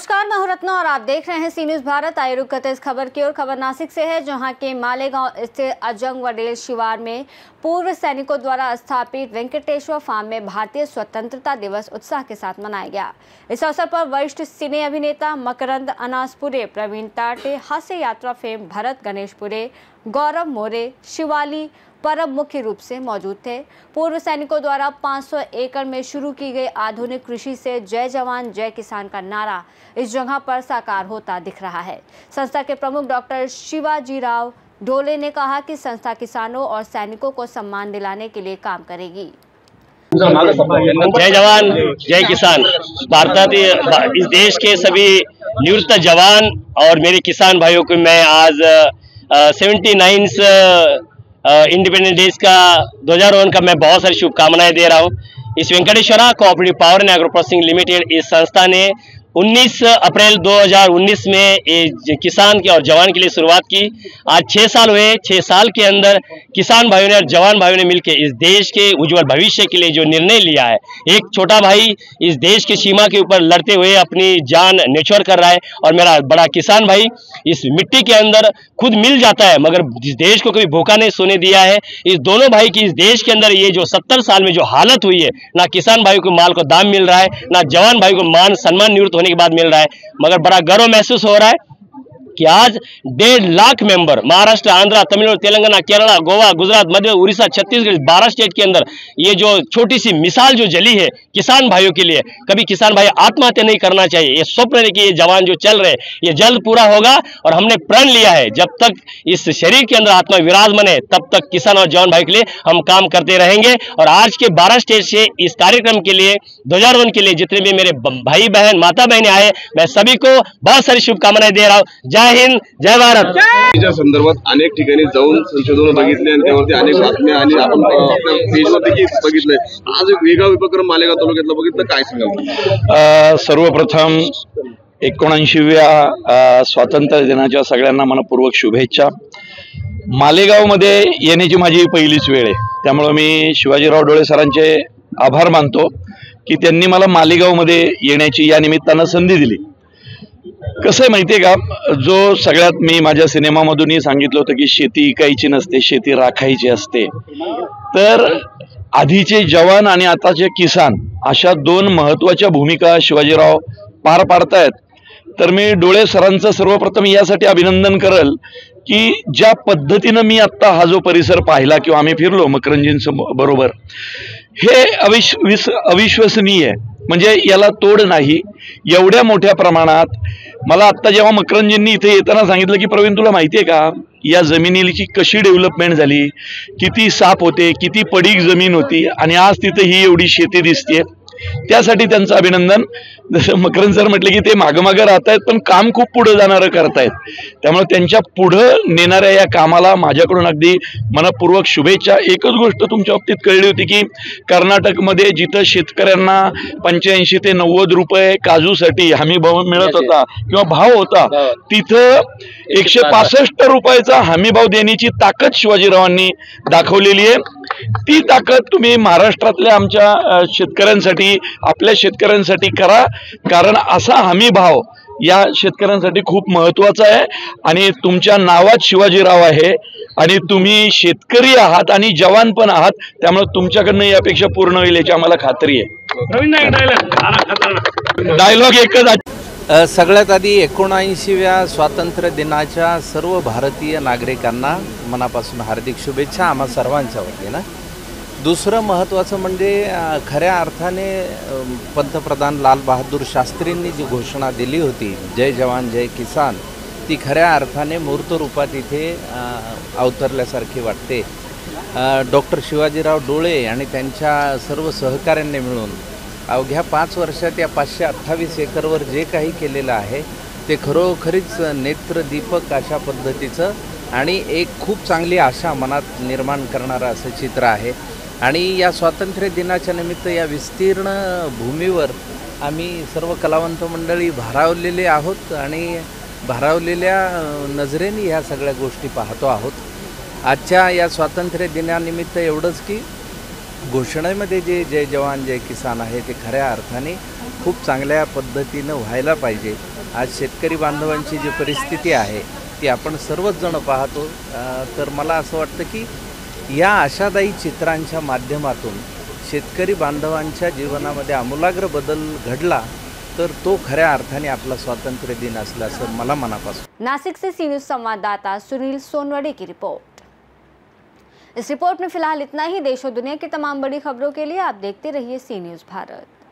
नमस्कार, मैं हूं रत्ना और आप देख रहे हैं सी न्यूज़ भारत। आइए रुक करते इस खबर की ओर। खबर नासिक से है, जहां के मालेगांव स्थित अजंग वडेल शिवार में पूर्व सैनिकों द्वारा स्थापित वेंकटेश्वर फार्म में भारतीय स्वतंत्रता दिवस उत्साह के साथ मनाया गया। इस अवसर पर वरिष्ठ सिने अभिनेता मकरंद अनासपुरे, प्रवीण ताटे, हास्य यात्रा फेम भरत गणेशपुरे, गौरव मोरे, शिवाली परब मुख्य रूप से मौजूद थे। पूर्व सैनिकों द्वारा 500 एकड़ में शुरू की गई आधुनिक कृषि से जय जवान जय किसान का नारा इस जगह पर साकार होता दिख रहा है। संस्था के प्रमुख डॉक्टर शिवाजीराव डोले ने कहा कि संस्था किसानों और सैनिकों को सम्मान दिलाने के लिए काम करेगी। जय जवान जय किसान भारत इस देश के सभी निवृत्त जवान और मेरे किसान भाइयों को मैं आज 79 इंडिपेंडेंस डेज का 2001 का मैं बहुत सारी शुभकामनाएं दे रहा हूं। इस Venkateshwara cooperative power and agro processing limited इस संस्था ने 19 अप्रैल 2019 में किसान के और जवान के लिए शुरुआत की। आज 6 साल हुए। 6 साल के अंदर किसान भाइयों ने और जवान भाइयों ने मिलकर इस देश के उज्जवल भविष्य के लिए जो निर्णय लिया है, एक छोटा भाई इस देश की सीमा के ऊपर लड़ते हुए अपनी जान न्योछावर कर रहा है और मेरा बड़ा किसान भाई इस मिट्टी के अंदर खुद मिल जाता है, मगर इस देश को कभी भूखा नहीं सोने दिया है। इस दोनों भाई की इस देश के अंदर ये जो 70 साल में जो हालत हुई है, ना किसान भाई को माल को दाम मिल रहा है, ना जवान भाई को मान सम्मान निवृत्त के बाद मिल रहा है, मगर बड़ा गर्व महसूस हो रहा है कि आज 1.5 लाख मेंबर महाराष्ट्र, आंध्र, तमिलनाडु, तेलंगाना, केरला, गोवा, गुजरात, मध्य, उड़ीसा, छत्तीसगढ़ 12 स्टेट के अंदर ये जो छोटी सी मिसाल जो जली है किसान भाइयों के लिए, कभी किसान भाई आत्महत्या नहीं करना चाहिए। ये स्वप्न है कि ये जवान जो चल रहे हैं ये जल्द पूरा होगा और हमने प्रण लिया है जब तक इस शरीर के अंदर आत्मा विराजमान है तब तक किसान और जवान भाई के लिए हम काम करते रहेंगे। और आज के 12 स्टेट से इस कार्यक्रम के लिए 2001 के लिए जितने भी मेरे भाई बहन माता बहने आए, मैं सभी को बहुत सारी शुभकामनाएं दे रहा हूँ। जय हिंद, जय भारत। च्या संदर्भात अनेक ठिकाणी जाऊन संशोधन बघितले आणि त्यावरती अनेक बातम्या आणि आपण आपल्या पेजवरती बघितलंय। आज एक वेगळा उपक्रम मालेगाव तालुक्यातला बघितलं, काय सांगाल? सर्वप्रथम 79व्या स्वातंत्र्य दिनाच्या सगळ्यांना मनपूर्वक शुभेच्छा। मालेगावमध्ये येण्याची माझी पहिलीच वेळ आहे, त्यामुळे मी शिवाजीराव डोळे सरांचे आभार मानतो की त्यांनी मला मालेगावमध्ये येण्याची या निमित्तानं संधी दिली। कसं आहे माहिती आहे का, जो सगळ्यात मी माझ्या सिनेमामधूनही सांगितलं होतं की शेती इकायची नसते, शेती राखायची असते। तर आधीचे जवान आणि आताचे किसान अशा 2 महत्त्वाच्या भूमिका शिवाजीराव पार पाडतायत। तर मी डोळे सरांचं सर्वप्रथम यासाठी अभिनंदन करेल की ज्या पद्धतीनं मी आता हा जो परिसर पाहिला किंवा आम्ही फिरलो मकरंजींबरोबर, हे अविश्वसनीय आहे, म्हणजे याला तोड नाही। एवढ्या मोठ्या प्रमाणात मला आता जेव्हा मकरंजींनी इथे येताना सांगितलं की प्रवीण तुला माहिती आहे का या जमिनीची कशी डेव्हलपमेंट झाली, किती साप होते, किती पडीक जमीन होती आणि आज तिथे ही एवढी शेती दिसते, त्यासाठी त्यांचं अभिनंदन। जसं मकरंद सर म्हटले की ते मागं राहतायत पण काम खूप पुढे जाणारं करतायत, त्यामुळे त्यांच्या पुढे नेणाऱ्या या कामाला माझ्याकडून अगदी मनपूर्वक शुभेच्छा। एकच गोष्ट तुमच्या बाबतीत कळली होती की कर्नाटकमध्ये जिथं शेतकऱ्यांना 85 ते 90 रुपये काजूसाठी हमी भाव मिळत होता किंवा भाव होता, तिथं 165 रुपयाचा हमी भाव देण्याची ताकद शिवाजीरावांनी दाखवलेली आहे। ती ताकद तुम्ही महाराष्ट्रातल्या आमच्या शेतकऱ्यांसाठी, आपल्या शेतकऱ्यांसाठी करा, कारण असा हमी भाव या शेतकऱ्यांसाठी खूप महत्त्वाचा आहे। आणि तुमच्या नावात शिवाजीराव आहे आणि तुम्ही शेतकरी आहात आणि जवान पण आहात, त्यामुळे तुमच्याकडनं यापेक्षा पूर्ण होईल याची आम्हाला खात्री आहे। डायलॉग एकच। सगळ्यात आधी 79व्या स्वातंत्र्य दिनाच्या सर्व भारतीय नागरिकांना मनापासून हार्दिक शुभेच्छा आम्हा सर्वांच्या वतीनं। दुसरं महत्त्वाचं म्हणजे खऱ्या अर्थाने पंतप्रधान लाल बहादूर शास्त्रींनी जी घोषणा दिली होती जय जवान जय किसान, ती खऱ्या अर्थाने मूर्त रूपात इथे अवतरल्यासारखी वाटते। डॉक्टर शिवाजीराव डोळे आणि त्यांच्या सर्व सहकाऱ्यांनी मिळून अवघ्या 5 वर्षात या 528 एकरवर जे काही केलेलं आहे ते खरोखरीच नेत्रदीपक अशा पद्धतीचं आणि एक खूप चांगली आशा मनात निर्माण करणारं असं चित्र आहे। आणि या स्वातंत्र्य दिनाच्या निमित्त या विस्तीर्ण भूमीवर आम्ही सर्व कलावंत मंडळी भारावलेले आहोत आणि भारावलेल्या नजरेने ह्या सगळ्या गोष्टी पाहतो आहोत। आजच्या या स्वातंत्र्य दिनानिमित्त एवढंच की घोषणेमध्ये जे जय जवान जय किसान आहे ते खऱ्या अर्थाने खूप चांगल्या पद्धतीनं व्हायला पाहिजे। आज शेतकरी बांधवांची जी परिस्थिती आहे ती आपण सर्वच जण पाहतो। तर मला असं वाटतं की या आशादायी चित्रांच्या माध्यमातून शेतकरी बांधवांच्या जीवनामध्ये आमूलाग्र बदल घडला तर तो खऱ्या अर्थाने आपला स्वातंत्र्य दिन असला असं मला मनापासून। नासिक से सी न्यूज़ संवाददाता सुनील सोनवड़े की रिपोर्ट। इस रिपोर्ट में फिलहाल इतना ही। देश और दुनिया की तमाम बड़ी खबरों के लिए आप देखते रहिए सी न्यूज़ भारत।